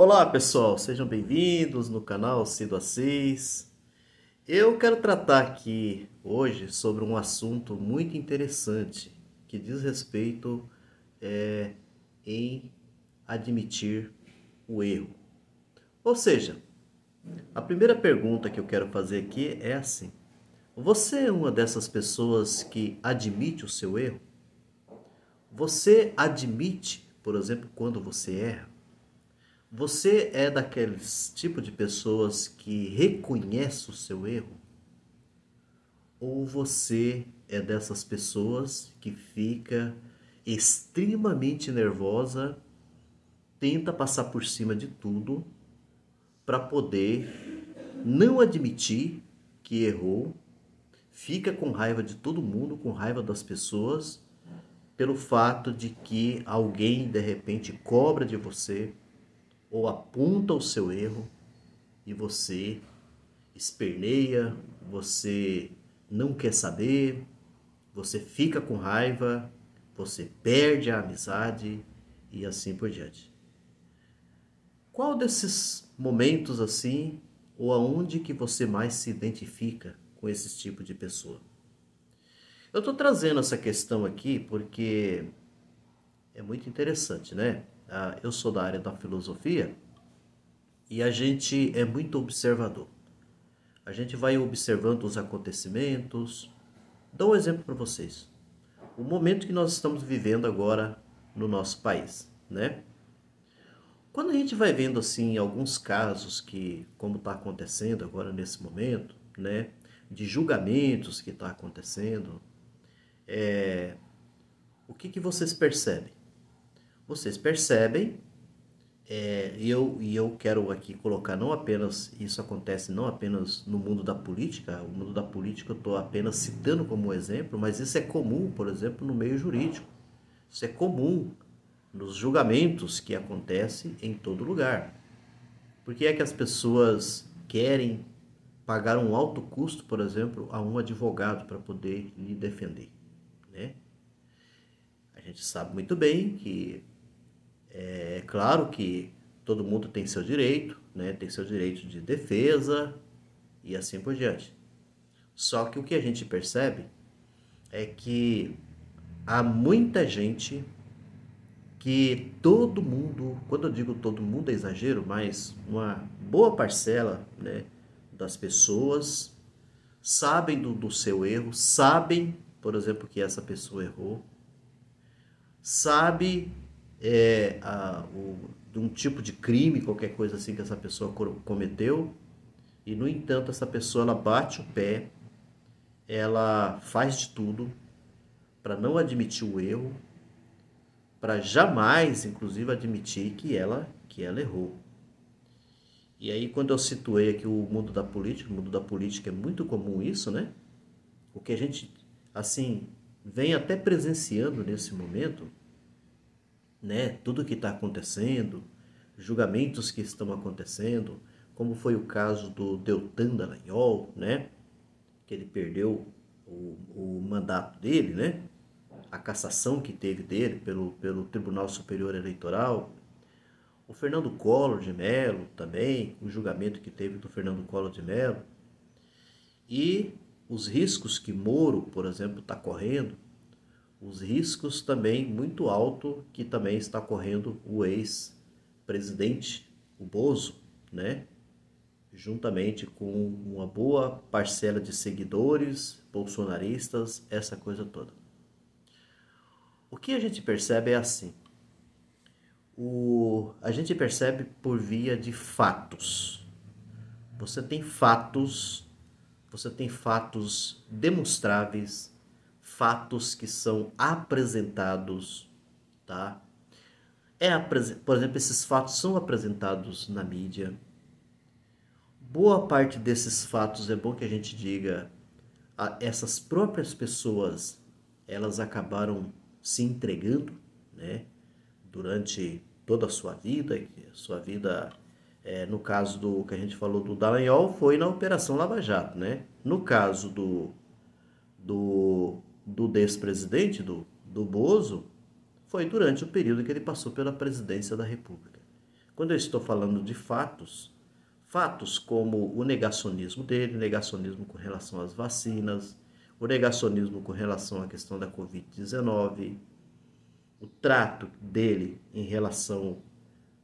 Olá pessoal, sejam bem-vindos no canal Cido Assis. Eu quero tratar aqui hoje sobre um assunto muito interessante que diz respeito em admitir o erro. Ou seja, a primeira pergunta que eu quero fazer aqui é assim: você é uma dessas pessoas que admite o seu erro? Você admite, por exemplo, quando você erra? Você é daqueles tipo de pessoas que reconhece o seu erro? Ou você é dessas pessoas que fica extremamente nervosa, tenta passar por cima de tudo para poder não admitir que errou, fica com raiva de todo mundo, com raiva das pessoas, pelo fato de que alguém de repente cobra de você ou aponta o seu erro e você esperneia, você não quer saber, você fica com raiva, você perde a amizade e assim por diante. Qual desses momentos assim, ou aonde que você mais se identifica com esse tipo de pessoa? Eu estou trazendo essa questão aqui porque é muito interessante, né? Eu sou da área da filosofia e a gente é muito observador. A gente vai observando os acontecimentos. Dou um exemplo para vocês. O momento que nós estamos vivendo agora no nosso país, né? Quando a gente vai vendo assim alguns casos que, como está acontecendo agora nesse momento, né? De julgamentos que está acontecendo, o que vocês percebem? Vocês percebem e eu quero aqui colocar não apenas, isso acontece não apenas no mundo da política, o mundo da política eu estou apenas citando como exemplo, mas isso é comum, por exemplo, no meio jurídico. Isso é comum nos julgamentos que acontecem em todo lugar. Por que é que as pessoas querem pagar um alto custo, por exemplo, a um advogado para poder lhe defender, né? A gente sabe muito bem que é claro que todo mundo tem seu direito, né? Tem seu direito de defesa e assim por diante. Só que o que a gente percebe é que há muita gente que todo mundo, quando eu digo todo mundo é exagero, mas uma boa parcela, né, das pessoas sabem do seu erro, sabem, por exemplo, que essa pessoa errou, sabe de um tipo de crime, qualquer coisa assim que essa pessoa cometeu, e no entanto essa pessoa ela bate o pé, ela faz de tudo para não admitir o erro, para jamais, inclusive, admitir que ela errou. E aí, quando eu situei aqui o mundo da política é muito comum isso, né? O que a gente, assim, vem até presenciando nesse momento, né? Tudo que está acontecendo, julgamentos que estão acontecendo, como foi o caso do Deltan Dallagnol, né? Que ele perdeu o mandato dele, né? A cassação que teve dele pelo Tribunal Superior Eleitoral. O Fernando Collor de Mello também, o julgamento que teve do Fernando Collor de Mello. E os riscos que Moro, por exemplo, está correndo, os riscos também muito alto que também está correndo o ex-presidente, o Bozo, né? Juntamente com uma boa parcela de seguidores bolsonaristas, essa coisa toda. O que a gente percebe é assim: a gente percebe por via de fatos. Você tem fatos, você tem fatos demonstráveis, fatos que são apresentados, tá? Por exemplo, esses fatos são apresentados na mídia. Boa parte desses fatos, é bom que a gente diga, essas próprias pessoas, elas acabaram se entregando, né? Durante toda a sua vida, no caso do que a gente falou do Dallagnol, foi na Operação Lava Jato, né? No caso do ex-presidente, do Bozo, foi durante o período que ele passou pela presidência da República. Quando eu estou falando de fatos, fatos como o negacionismo dele, o negacionismo com relação às vacinas, o negacionismo com relação à questão da Covid-19, o trato dele em relação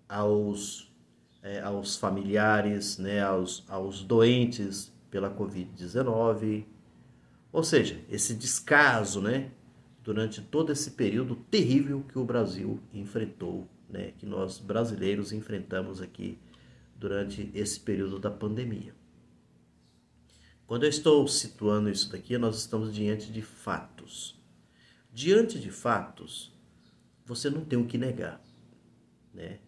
aos familiares, né, aos doentes pela Covid-19, ou seja, esse descaso, né, durante todo esse período terrível que o Brasil enfrentou, né, que nós brasileiros enfrentamos aqui durante esse período da pandemia. Quando eu estou situando isso daqui, nós estamos diante de fatos. Diante de fatos, você não tem o que negar, né?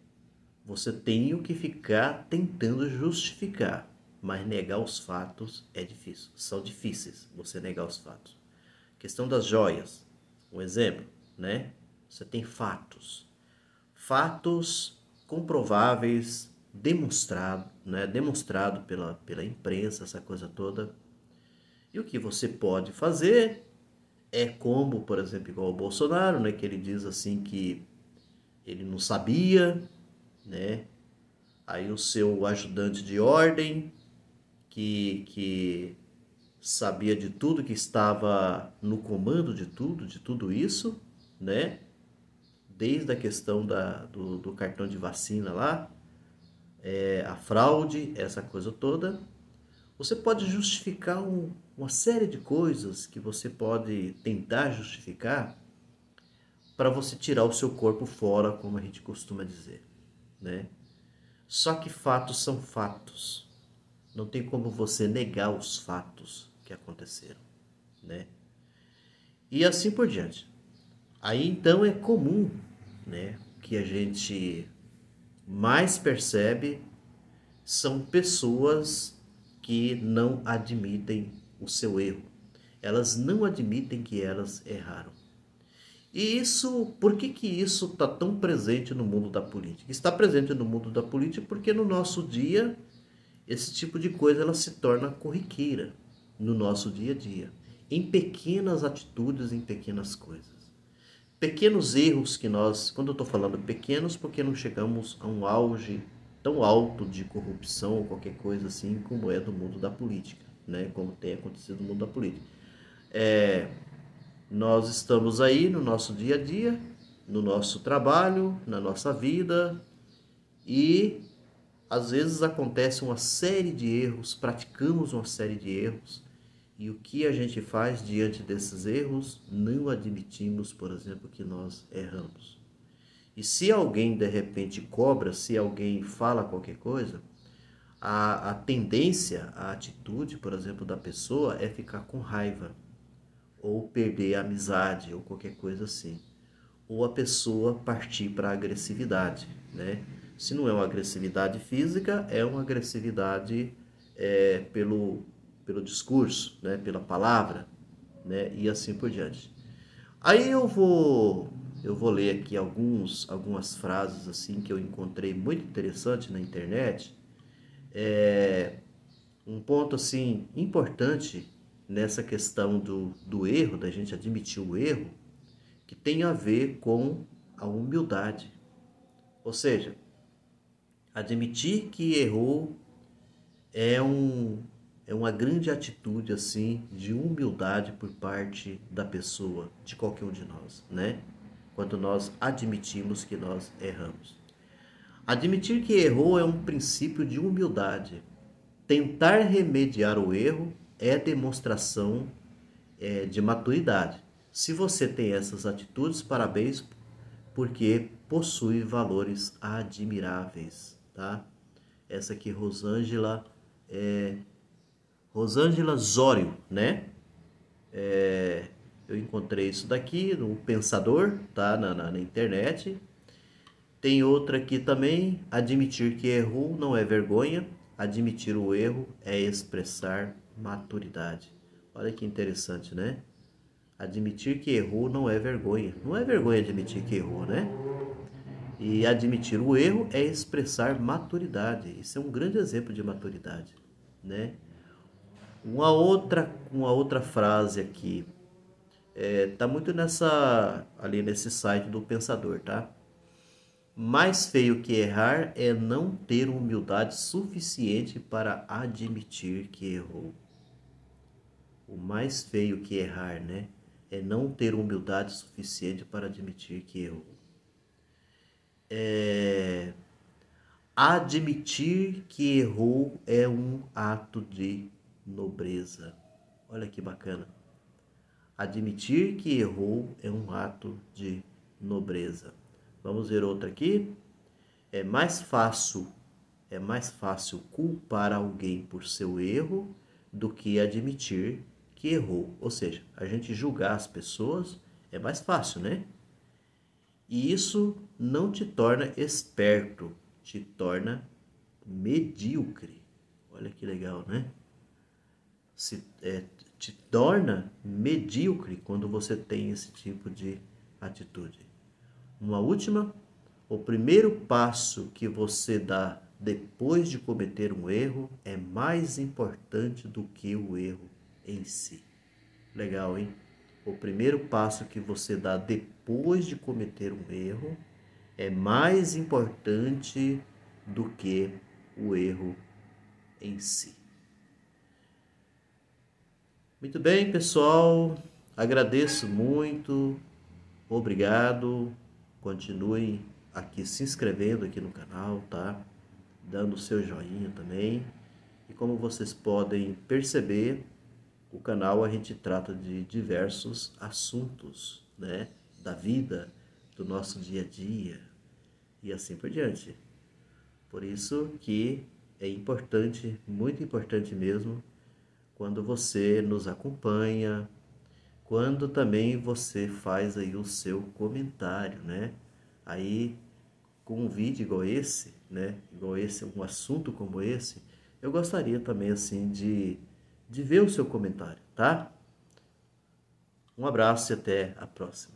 Você tem o que ficar tentando justificar, mas negar os fatos é difícil. São difíceis você negar os fatos. Questão das joias, um exemplo, né? Você tem fatos. Fatos comprováveis, demonstrado, né? Demonstrado pela imprensa, essa coisa toda. E o que você pode fazer é como, por exemplo, igual o Bolsonaro, né? Que ele diz assim que ele não sabia, né? Aí o seu ajudante de ordem, que sabia de tudo, que estava no comando de tudo isso, né? Desde a questão do cartão de vacina lá, a fraude, essa coisa toda. Você pode justificar uma série de coisas que você pode tentar justificar para você tirar o seu corpo fora, como a gente costuma dizer, né? Só que fatos são fatos. Não tem como você negar os fatos que aconteceram, né? E assim por diante. Aí então é comum, né, que a gente mais percebe são pessoas que não admitem o seu erro. Elas não admitem que elas erraram. E isso, por que isso está tão presente no mundo da política? Está presente no mundo da política porque no nosso dia esse tipo de coisa ela se torna corriqueira no nosso dia a dia, em pequenas atitudes, em pequenas coisas. Pequenos erros que nós, quando eu estou falando pequenos, porque não chegamos a um auge tão alto de corrupção ou qualquer coisa assim, como é do mundo da política, né? Como tem acontecido no mundo da política. Nós estamos aí no nosso dia a dia, no nosso trabalho, na nossa vida, e às vezes acontece uma série de erros, praticamos uma série de erros, e o que a gente faz diante desses erros? Não admitimos, por exemplo, que nós erramos. E se alguém de repente cobra, se alguém fala qualquer coisa, a tendência, a atitude, por exemplo, da pessoa é ficar com raiva, ou perder a amizade, ou qualquer coisa assim. Ou a pessoa partir para a agressividade, né? Se não é uma agressividade física, é uma agressividade pelo discurso, né? Pela palavra, né? E assim por diante. Aí eu vou ler aqui algumas frases assim que eu encontrei muito interessante na internet. Um ponto assim importante nessa questão do erro, da gente admitir o erro, que tem a ver com a humildade. Ou seja, admitir que errou é uma grande atitude assim de humildade por parte da pessoa, de qualquer um de nós, né? Quando nós admitimos que nós erramos. Admitir que errou é um princípio de humildade. Tentar remediar o erro é demonstração de maturidade. Se você tem essas atitudes, parabéns, porque possui valores admiráveis, tá? Essa aqui, Rosângela Zório, né? Eu encontrei isso daqui no Pensador, tá? Na internet. Tem outra aqui também, admitir que errou não é vergonha, admitir o erro é expressar maturidade. Olha que interessante, né? Admitir que errou não é vergonha. Não é vergonha admitir que errou, né? E admitir o erro é expressar maturidade. Isso é um grande exemplo de maturidade, né? Uma outra frase aqui. Tá muito ali nesse site do Pensador, tá? Mais feio que errar é não ter humildade suficiente para admitir que errou. O mais feio que errar, né? É não ter humildade suficiente para admitir que errou. Admitir que errou é um ato de nobreza. Olha que bacana. Admitir que errou é um ato de nobreza. Vamos ver outra aqui. É mais fácil culpar alguém por seu erro do que admitir que errou. Ou seja, a gente julgar as pessoas é mais fácil, né? E isso não te torna esperto, te torna medíocre. Olha que legal, né? Te torna medíocre quando você tem esse tipo de atitude. Uma última, o primeiro passo que você dá depois de cometer um erro é mais importante do que o erro em si. Legal, hein? O primeiro passo que você dá depois de cometer um erro é mais importante do que o erro em si. Muito bem, pessoal. Agradeço muito. Obrigado. Continuem aqui se inscrevendo aqui no canal, tá? Dando o seu joinha também. E como vocês podem perceber, o canal a gente trata de diversos assuntos, né? Da vida, do nosso dia a dia e assim por diante. Por isso que é importante, muito importante mesmo, quando você nos acompanha, quando também você faz aí o seu comentário, né? Aí, com um vídeo igual esse, né? Igual esse, um assunto como esse, eu gostaria também, assim, de ver o seu comentário, tá? Um abraço e até a próxima.